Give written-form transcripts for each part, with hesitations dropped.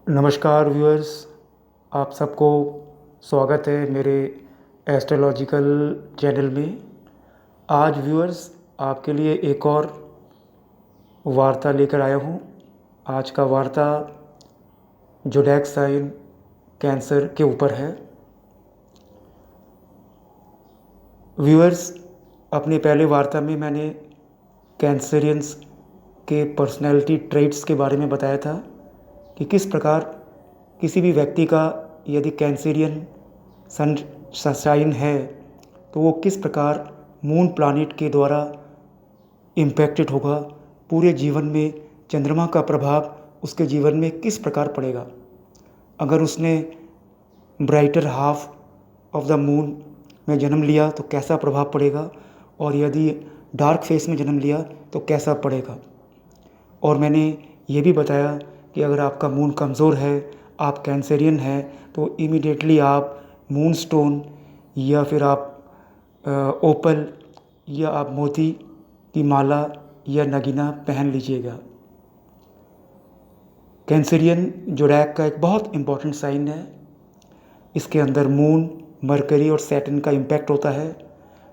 नमस्कार व्यूअर्स, आप सबको स्वागत है मेरे एस्ट्रोलॉजिकल चैनल में। आज व्यूअर्स आपके लिए एक और वार्ता लेकर आया हूँ। आज का वार्ता ज़ोडिएक साइन कैंसर के ऊपर है। व्यूअर्स, अपने पहले वार्ता में मैंने कैंसरियंस के पर्सनैलिटी ट्रेट्स के बारे में बताया था कि किस प्रकार किसी भी व्यक्ति का यदि कैंसरियन सन साइन है तो वो किस प्रकार मून प्लानिट के द्वारा इम्पैक्टेड होगा, पूरे जीवन में चंद्रमा का प्रभाव उसके जीवन में किस प्रकार पड़ेगा। अगर उसने brighter half of the moon में जन्म लिया तो कैसा प्रभाव पड़ेगा, और यदि डार्क फेस में जन्म लिया तो कैसा पड़ेगा। और मैंने ये भी बताया कि अगर आपका मून कमज़ोर है, आप कैंसरियन हैं, तो इमीडिएटली आप मून स्टोन या फिर आप ओपल या आप मोती की माला या नगीना पहन लीजिएगा। कैंसरियन ज़ोडिएक का एक बहुत इम्पॉर्टेंट साइन है। इसके अंदर मून, मरकरी और सैटर्न का इम्पैक्ट होता है।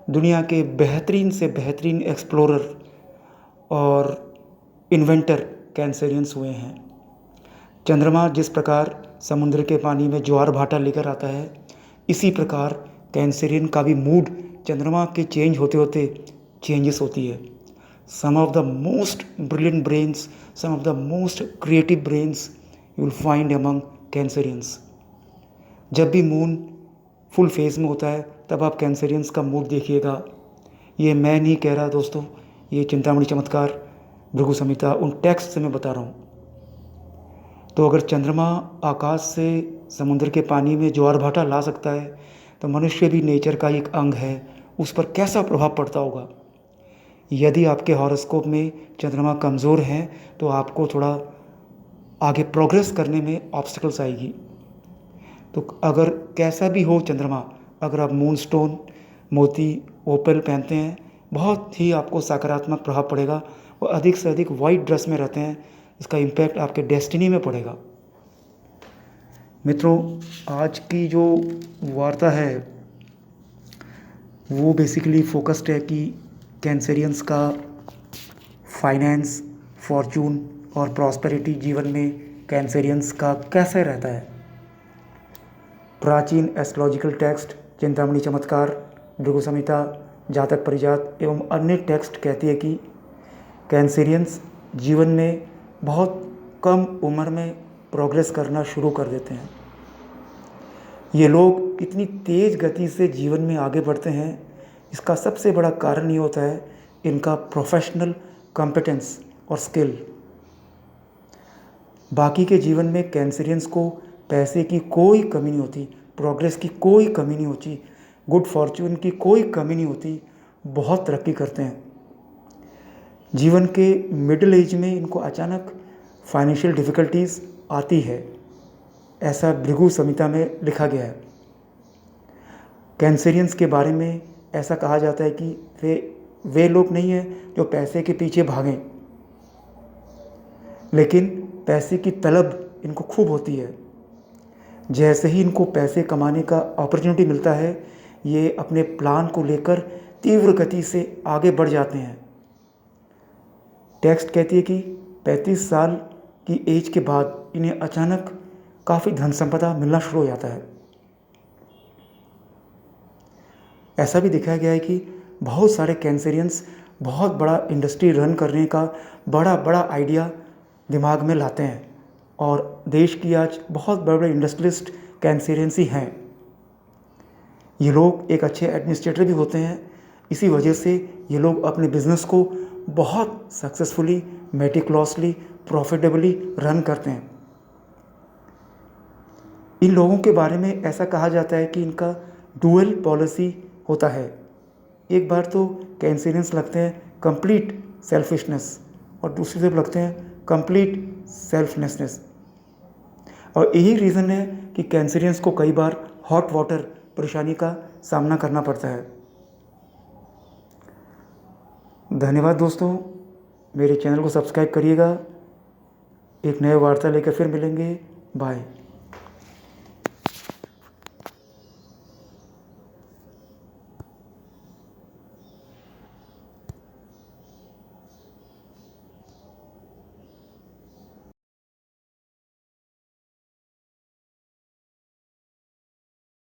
दुनिया के बेहतरीन से बेहतरीन एक्सप्लोरर और इन्वेंटर कैंसरियंस हुए हैं। चंद्रमा जिस प्रकार समुद्र के पानी में ज्वार भाटा लेकर आता है, इसी प्रकार कैंसरियन का भी मूड चंद्रमा के चेंज होते होते चेंजेस होती है। Some of the most brilliant brains, some of the most creative brains you will find among Cancerians. जब भी मून फुल फेज में होता है तब आप कैंसरियंस का मूड देखिएगा। ये मैं नहीं कह रहा दोस्तों, ये चिंतामणि चमत्कार, भृगु संहिता, उन टेक्स्ट से मैं बता रहा हूँ। तो अगर चंद्रमा आकाश से समुद्र के पानी में ज्वार भाटा ला सकता है तो मनुष्य भी नेचर का एक अंग है, उस पर कैसा प्रभाव पड़ता होगा। यदि आपके हॉरोस्कोप में चंद्रमा कमज़ोर है तो आपको थोड़ा आगे प्रोग्रेस करने में ऑब्स्टिकल्स आएगी। तो अगर कैसा भी हो चंद्रमा, अगर आप मून स्टोन, मोती, ओपल पहनते हैं, बहुत ही आपको सकारात्मक प्रभाव पड़ेगा। और अधिक से अधिक वाइट ड्रेस में रहते हैं, इसका इम्पैक्ट आपके डेस्टिनी में पड़ेगा। मित्रों, आज की जो वार्ता है वो बेसिकली फोकस्ड है कि कैंसरियंस का फाइनेंस, फॉर्चून और प्रॉस्पेरिटी जीवन में कैंसरियंस का कैसे रहता है। प्राचीन एस्ट्रोलॉजिकल टेक्स्ट चिंतामणि चमत्कार, भृगु संहिता, जातक परिजात एवं अन्य टेक्स्ट कहती है कि कैंसरियंस जीवन में बहुत कम उम्र में प्रोग्रेस करना शुरू कर देते हैं। ये लोग इतनी तेज़ गति से जीवन में आगे बढ़ते हैं, इसका सबसे बड़ा कारण ये होता है इनका प्रोफेशनल कॉम्पिटेंस और स्किल। बाकी के जीवन में कैंसरियंस को पैसे की कोई कमी नहीं होती, प्रोग्रेस की कोई कमी नहीं होती, गुड फॉर्चून की कोई कमी नहीं होती, बहुत तरक्की करते हैं। जीवन के मिडिल एज में इनको अचानक फाइनेंशियल डिफ़िकल्टीज़ आती है, ऐसा भृगु संहिता में लिखा गया है। कैंसरियंस के बारे में ऐसा कहा जाता है कि वे लोग नहीं हैं जो पैसे के पीछे भागें, लेकिन पैसे की तलब इनको खूब होती है। जैसे ही इनको पैसे कमाने का अपॉर्चुनिटी मिलता है, ये अपने प्लान को लेकर तीव्र गति से आगे बढ़ जाते हैं। टेक्स्ट कहती है कि 35 साल की एज के बाद इन्हें अचानक काफ़ी धन संपदा मिलना शुरू हो जाता है। ऐसा भी दिखाया गया है कि बहुत सारे कैंसरियंस बहुत बड़ा इंडस्ट्री रन करने का बड़ा बड़ा आइडिया दिमाग में लाते हैं, और देश की आज बहुत बड़े बड़े इंडस्ट्रियलिस्ट कैंसरियंस ही हैं। ये लोग एक अच्छे एडमिनिस्ट्रेटर भी होते हैं। इसी वजह से ये लोग अपने बिजनेस को बहुत सक्सेसफुली, मेटिकुलसली, प्रॉफिटेबली रन करते हैं। इन लोगों के बारे में ऐसा कहा जाता है कि इनका डुअल पॉलिसी होता है। एक बार तो कैंसरियंस लगते हैं कंप्लीट सेल्फिशनेस, और दूसरी तरफ लगते हैं कंप्लीट सेल्फलेसनेस। और यही रीज़न है कि कैंसरियंस को कई बार हॉट वाटर परेशानी का सामना करना पड़ता है। धन्यवाद दोस्तों, मेरे चैनल को सब्सक्राइब करिएगा। एक नए वार्ता लेकर फिर मिलेंगे। बाय।